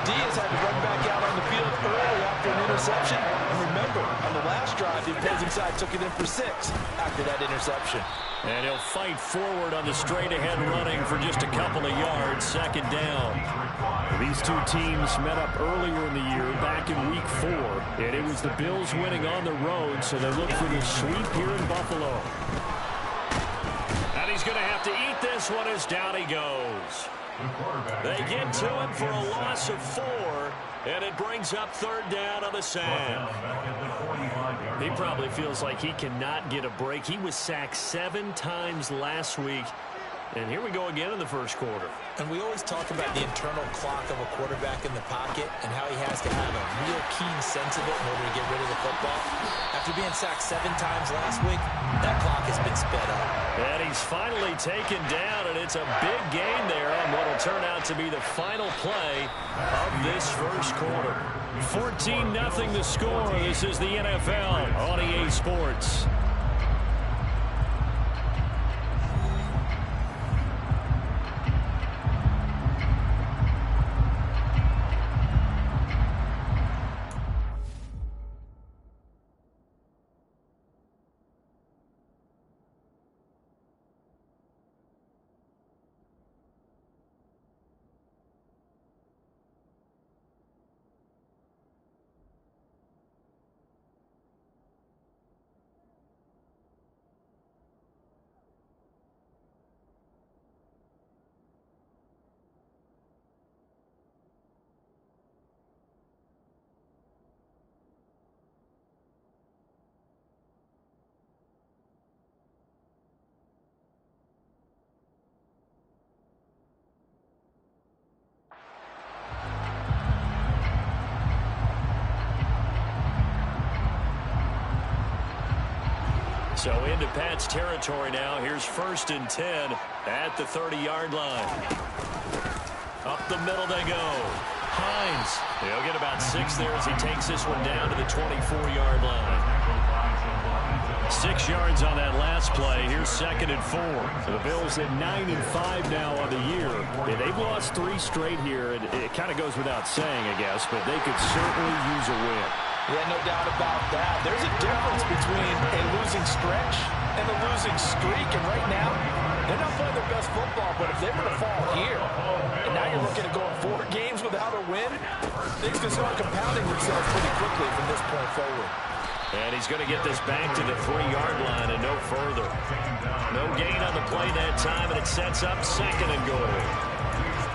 Diaz had to run back out on the field early after an interception. And remember, on the last drive, the opposing side took it in for 6 after that interception. And he'll fight forward on the straight-ahead running for just a couple of yards, second down. These two teams met up earlier in the year, back in Week 4. And it was the Bills winning on the road, so they look for the sweep here in Buffalo. And he's going to have to eat this one as down he goes. They get to him for a loss of 4, and it brings up third down on the sack. He probably feels like he cannot get a break. He was sacked 7 times last week, and here we go again in the first quarter. And we always talk about the internal clock of a quarterback in the pocket and how he has to have a real keen sense of it in order to get rid of the football. After being sacked 7 times last week, that clock has been sped up. And he's finally taken down, and it's a big gain there on what will turn out to be the final play of this first quarter. 14-0 the score. This is the NFL on EA Sports. So into Pat's territory now. Here's 1st and 10 at the 30-yard line. Up the middle they go. Hines. He'll get about 6 there as he takes this one down to the 24-yard line. 6 yards on that last play. Here's 2nd and 4. So the Bills at 9-5 now on the year. Yeah, they've lost 3 straight here. It kind of goes without saying, I guess, but they could certainly use a win. Yeah, no doubt about that. There's a difference between a losing stretch and a losing streak. And right now, they're not playing their best football. But if they were to fall here, and now you're looking at going 4 games without a win, things can start compounding themselves pretty quickly from this point forward. And he's going to get this back to the 3-yard line and no further. No gain on the play that time, and it sets up 2nd and goal.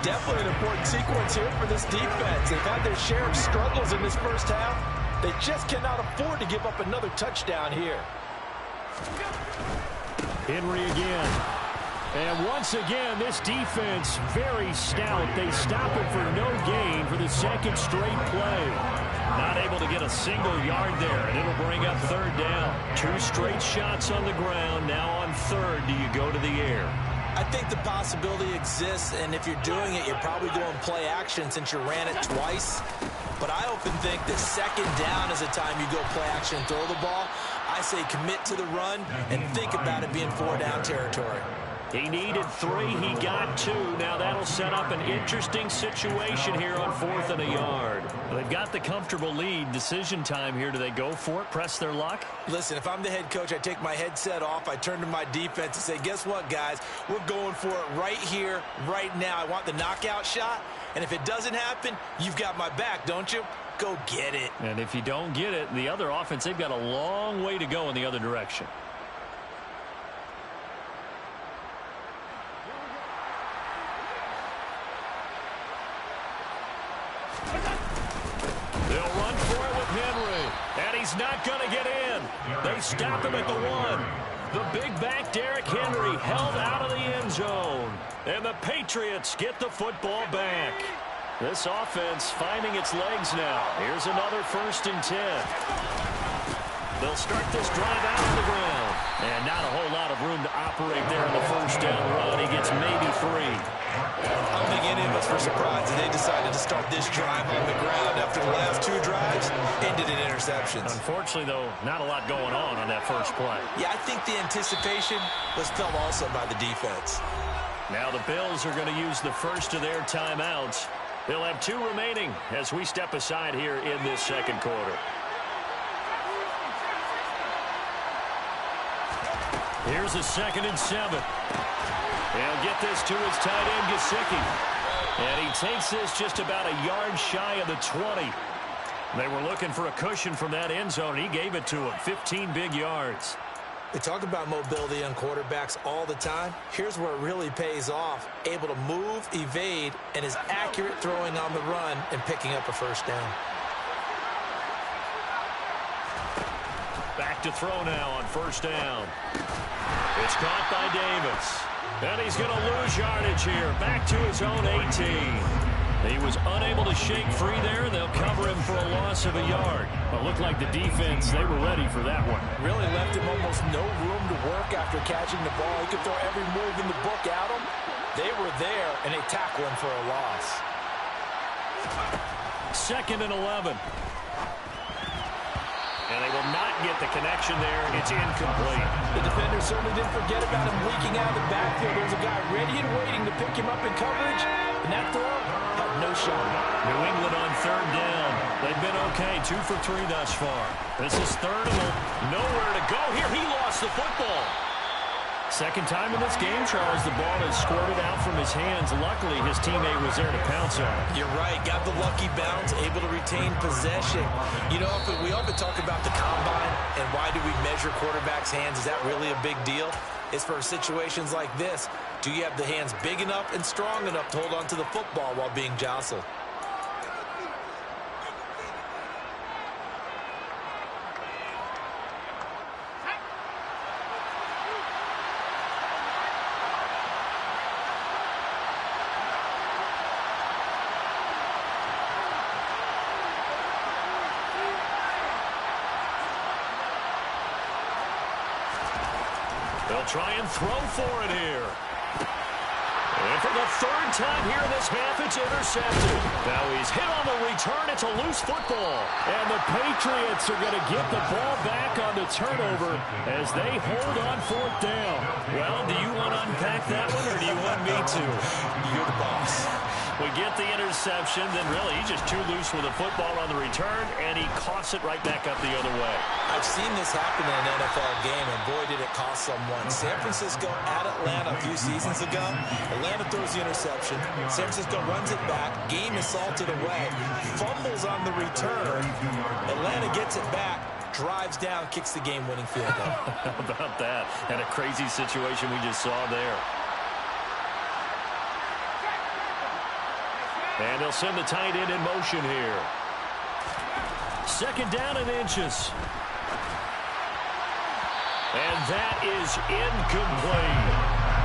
Definitely an important sequence here for this defense. They've had their share of struggles in this first half. They just cannot afford to give up another touchdown here. Henry again. And once again, this defense very stout. They stop it for no gain for the 2nd straight play. Not able to get a single yard there, and it'll bring up 3rd down. 2 straight shots on the ground. Now on 3rd, do you go to the air? I think the possibility exists, and if you're doing it, you're probably going play action since you ran it twice. But I often think that 2nd down is a time you go play action and throw the ball. I say commit to the run and think about it being 4-down territory. He needed 3. He got 2. Now that'll set up an interesting situation here on 4th and a yard. They've got the comfortable lead. Decision time here. Do they go for it? Press their luck? Listen, if I'm the head coach, I take my headset off. I turn to my defense and say, guess what, guys? We're going for it right here, right now. I want the knockout shot. And if it doesn't happen, you've got my back, don't you? Go get it. And if you don't get it, the other offense, they've got a long way to go in the other direction. They'll run for it with Henry. And he's not going to get in. They stop him at the 1. The big back, Derrick Henry, held out of the end zone. And the Patriots get the football back. This offense finding its legs now. Here's another 1st and 10. They'll start this drive out on the ground. And not a whole lot of room to operate there in the 1st down run. He gets maybe 3. I don't think any of us were surprised that they decided to start this drive on the ground after the last 2 drives ended in interceptions. Unfortunately, though, not a lot going on that first play. Yeah, I think the anticipation was felt also by the defense. Now the Bills are going to use the first of their timeouts. They'll have 2 remaining as we step aside here in this second quarter. Here's a 2nd and 7. He'll get this to his tight end, Gesicki. And he takes this just about a yard shy of the 20. They were looking for a cushion from that end zone. He gave it to him, 15 big yards. They talk about mobility on quarterbacks all the time. Here's where it really pays off. Able to move, evade, and is accurate throwing on the run and picking up a first down. Back to throw now on first down. It's caught by Davis. And he's going to lose yardage here. Back to his own 18. He was unable to shake free there. They'll cover him for a loss of a yard. But looked like the defense, they were ready for that one. Really left him almost no room to work after catching the ball. He could throw every move in the book at him. They were there, and they tackle him for a loss. 2nd and 11. And they will not get the connection there. It's incomplete. The defender certainly didn't forget about him leaking out of the backfield. There's a guy ready and waiting to pick him up in coverage. And that throw had no shot. New England on 3rd down. They've been okay, 2 for 3 thus far. This is 3rd and nowhere to go here. He lost the football. Second time in this game, Charles, the ball has squirted out from his hands. Luckily, his teammate was there to pounce on it. You're right. Got the lucky bounce, able to retain possession. You know, we often talk about the combine and why do we measure quarterbacks' hands. Is that really a big deal? It's for situations like this. Do you have the hands big enough and strong enough to hold on to the football while being jostled? They'll try and throw for it here. And for the 3rd time here in this half, it's intercepted. Now he's hit on the return. It's a loose football. And the Patriots are going to get the ball back on the turnover as they hold on 4th down. Well, do you want to unpack that one or do you want me to? You're the boss. We get the interception, then really he's just too loose with the football on the return, and he coughs it right back up the other way. I've seen this happen in an NFL game, and boy, did it cost someone. San Francisco at Atlanta a few seasons ago. Atlanta throws the interception. San Francisco runs it back. Game is salted away. Fumbles on the return. Atlanta gets it back. Drives down, kicks the game-winning field goal. How about that? And a crazy situation we just saw there. And they'll send the tight end in motion here. 2nd down and inches. And that is incomplete.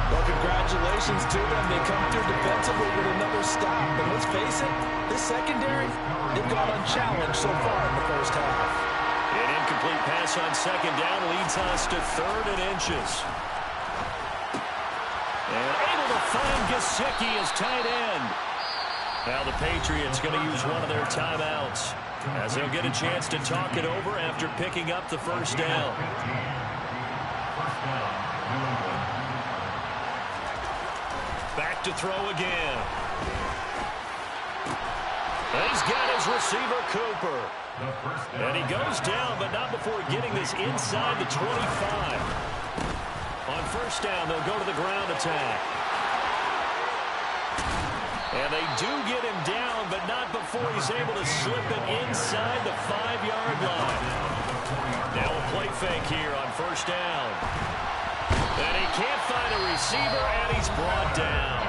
Well, congratulations to them. They come through defensively with another stop. But let's face it, this secondary, they've gone unchallenged so far in the first half. An incomplete pass on 2nd down leads us to 3rd and inches. And able to find Gesicki as tight end. Now the Patriots going to use one of their timeouts as they'll get a chance to talk it over after picking up the first down. Back to throw again. And he's got his receiver, Cooper. And he goes down, but not before getting this inside the 25. On first down, they'll go to the ground attack. And they do get him down, but not before he's able to slip it inside the 5-yard line. Now a play fake here on first down. And he can't find a receiver, and he's brought down.